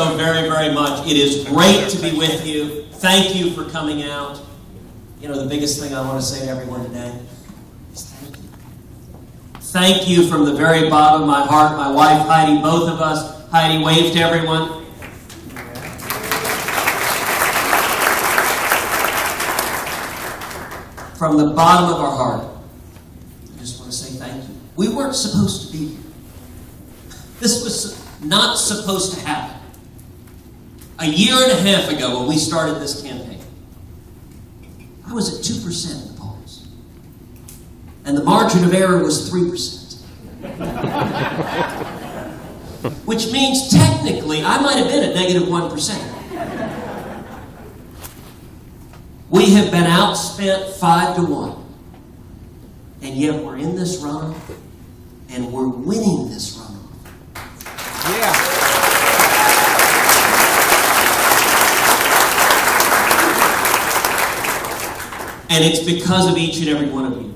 so very, very much. It is great to be with you. Thank you for coming out. You know, the biggest thing I want to say to everyone today is thank you. Thank you from the very bottom of my heart. My wife, Heidi, both of us. Heidi, wave to everyone. From the bottom of our heart, I just want to say thank you. We weren't supposed to be here. This was not supposed to happen. A year and a half ago, when we started this campaign, I was at 2% in the polls. And the margin of error was 3%. Which means, technically, I might have been at negative 1%. We have been outspent 5-1. And yet we're in this runoff, and we're winning this runoff. Yeah. And it's because of each and every one of you.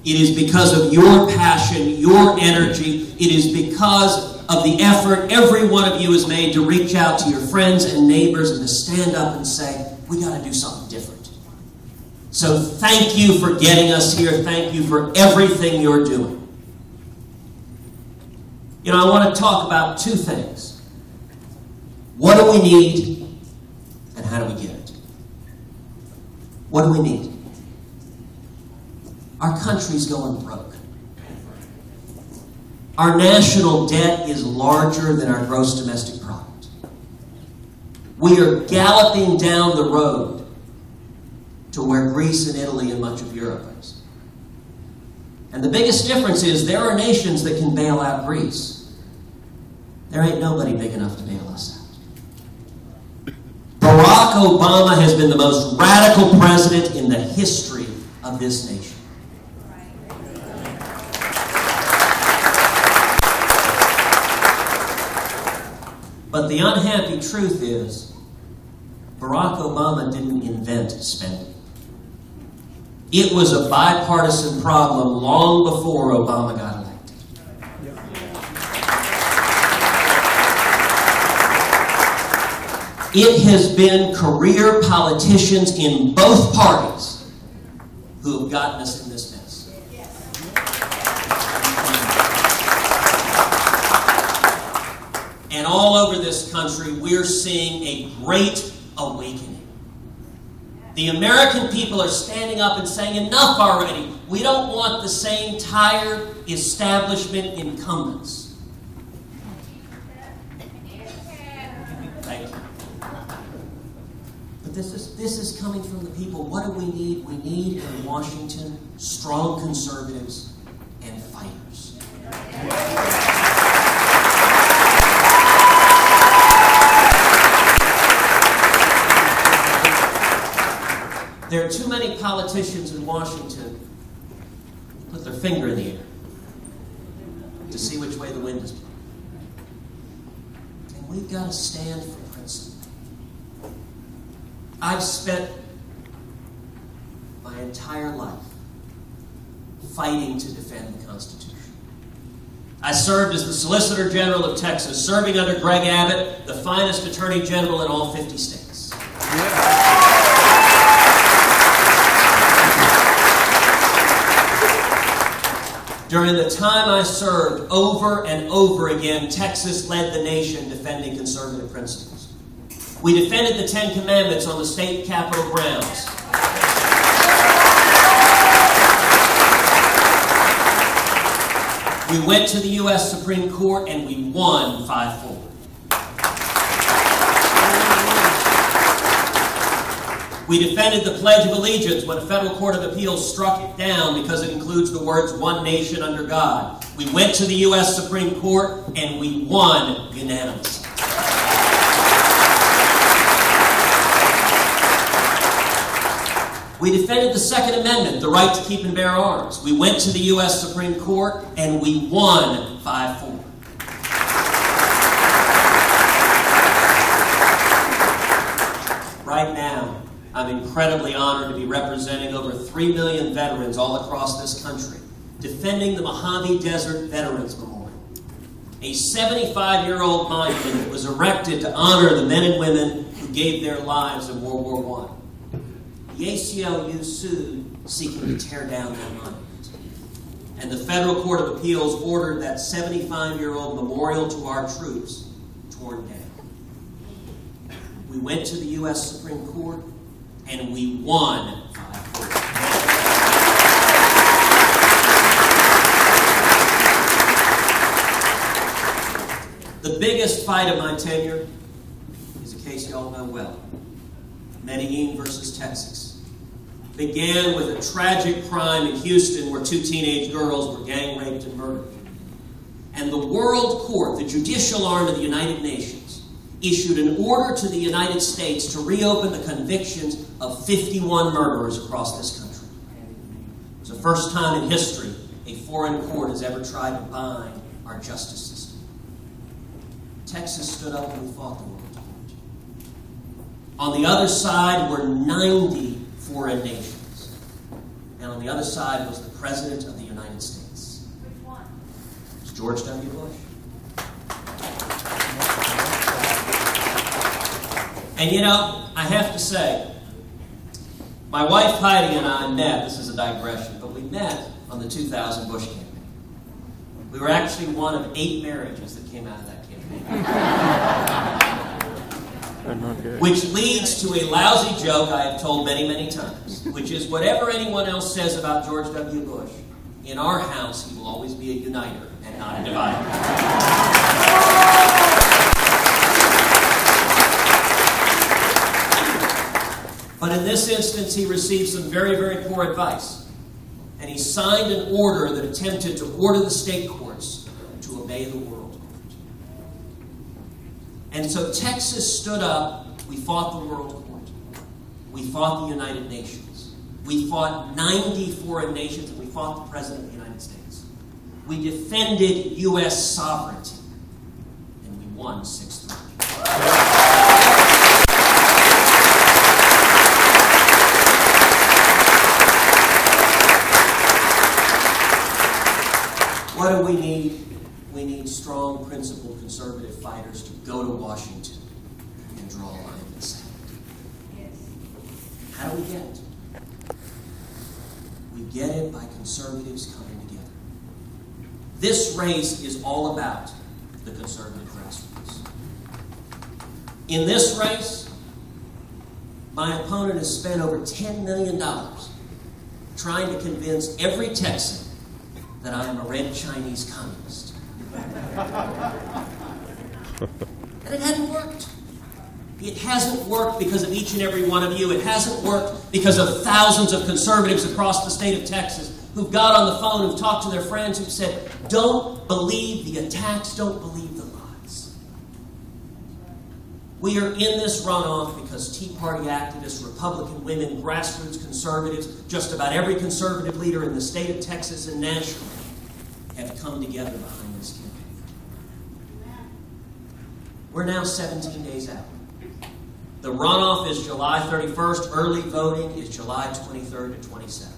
It is because of your passion, your energy. It is because of the effort every one of you has made to reach out to your friends and neighbors and to stand up and say, we got to do something different. So thank you for getting us here. Thank you for everything you're doing. You know, I want to talk about two things. What do we need, and how do we get it? What do we need? Our country's going broke. Our national debt is larger than our gross domestic product. We are galloping down the road to where Greece and Italy and much of Europe is. And the biggest difference is there are nations that can bail out Greece. There ain't nobody big enough to bail us out. Barack Obama has been the most radical president in the history of this nation. But the unhappy truth is, Barack Obama didn't invent spending. It was a bipartisan problem long before Obama got elected. It has been career politicians in both parties who have gotten us in this mess. And all over this country, we're seeing a great awakening. The American people are standing up and saying, enough already. We don't want the same tired establishment incumbents. Thank you. But this is coming from the people. What do we need? We need in Washington strong conservatives and fighters. There are too many politicians in Washington who put their finger in the air to see which way the wind is blowing. And we've got to stand for principle. I've spent my entire life fighting to defend the Constitution. I served as the Solicitor General of Texas, serving under Greg Abbott, the finest Attorney General in all 50 states. Yeah. During the time I served, over and over again, Texas led the nation defending conservative principles. We defended the Ten Commandments on the state capitol grounds. We went to the U.S. Supreme Court and we won 5-4. We defended the Pledge of Allegiance when a federal court of appeals struck it down because it includes the words, one nation under God. We went to the U.S. Supreme Court and we won unanimously. We defended the Second Amendment, the right to keep and bear arms. We went to the U.S. Supreme Court and we won 5-4. Right now, I'm incredibly honored to be representing over 3 million veterans all across this country, defending the Mojave Desert Veterans Memorial. a 75-year-old monument was erected to honor the men and women who gave their lives in World War I. The ACLU sued, seeking to tear down that monument. And the Federal Court of Appeals ordered that 75-year-old memorial to our troops torn down. We went to the U.S. Supreme Court, and we won 5-4. The biggest fight of my tenure is a case you all know well. Medellin versus Texas. Began with a tragic crime in Houston where 2 teenage girls were gang raped and murdered. And the World Court, the judicial arm of the United Nations, issued an order to the United States to reopen the convictions of 51 murderers across this country. It was the first time in history a foreign court has ever tried to bind our justice system. Texas stood up and we fought the World Court. On the other side were 90 foreign nations. And on the other side was the President of the United States. Which one? It was George W. Bush. And you know, I have to say, my wife Heidi and I met, this is a digression, but we met on the 2000 Bush campaign. We were actually one of 8 marriages that came out of that campaign. Which leads to a lousy joke I have told many, many times, which is whatever anyone else says about George W. Bush, in our house he will always be a uniter and not a divider. But in this instance, he received some very, very poor advice. And he signed an order that attempted to order the state courts to obey the World Court. And so Texas stood up. We fought the World Court. We fought the United Nations. We fought 90 foreign nations, and we fought the President of the United States. We defended U.S. sovereignty. And we won 6-3. What do we need? We need strong, principled, conservative fighters to go to Washington and draw a line in the sand. How do we get it? We get it by conservatives coming together. This race is all about the conservative grassroots. In this race, my opponent has spent over $10 million trying to convince every Texan that I am a red Chinese communist. And it hasn't worked. It hasn't worked because of each and every one of you. It hasn't worked because of thousands of conservatives across the state of Texas who've got on the phone, who've talked to their friends, who've said, don't believe the attacks, don't believe the lies. We are in this runoff because Tea Party activists, Republican women, grassroots conservatives, just about every conservative leader in the state of Texas and nationally have come together behind this campaign. We're now 17 days out. The runoff is July 31st. Early voting is July 23rd to 27th.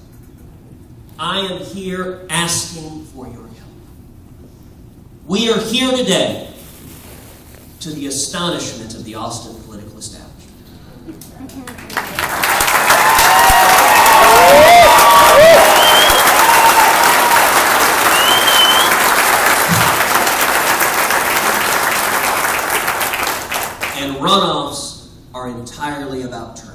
I am here asking for your help. We are here today to the astonishment of the Austin political establishment. And runoffs are entirely about turnout.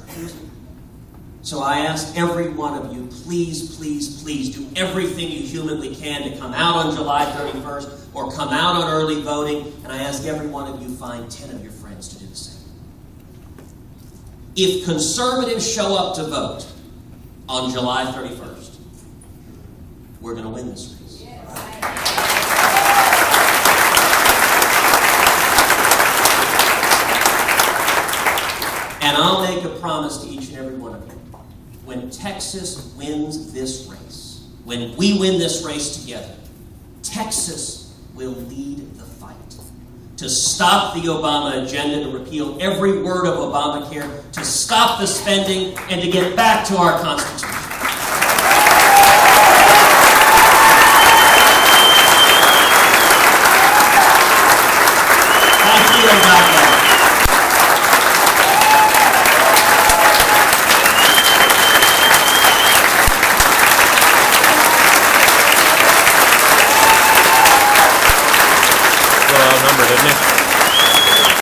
So I ask every one of you, please, please, please do everything you humanly can to come out on July 31st or come out on early voting. And I ask every one of you, find 10 of your friends to do the same. If conservatives show up to vote on July 31st, we're going to win this race. And I'll make a promise to each and every one of you. When Texas wins this race, when we win this race together, Texas will lead the fight to stop the Obama agenda, to repeal every word of Obamacare, to stop the spending, and to get back to our Constitution. Amen.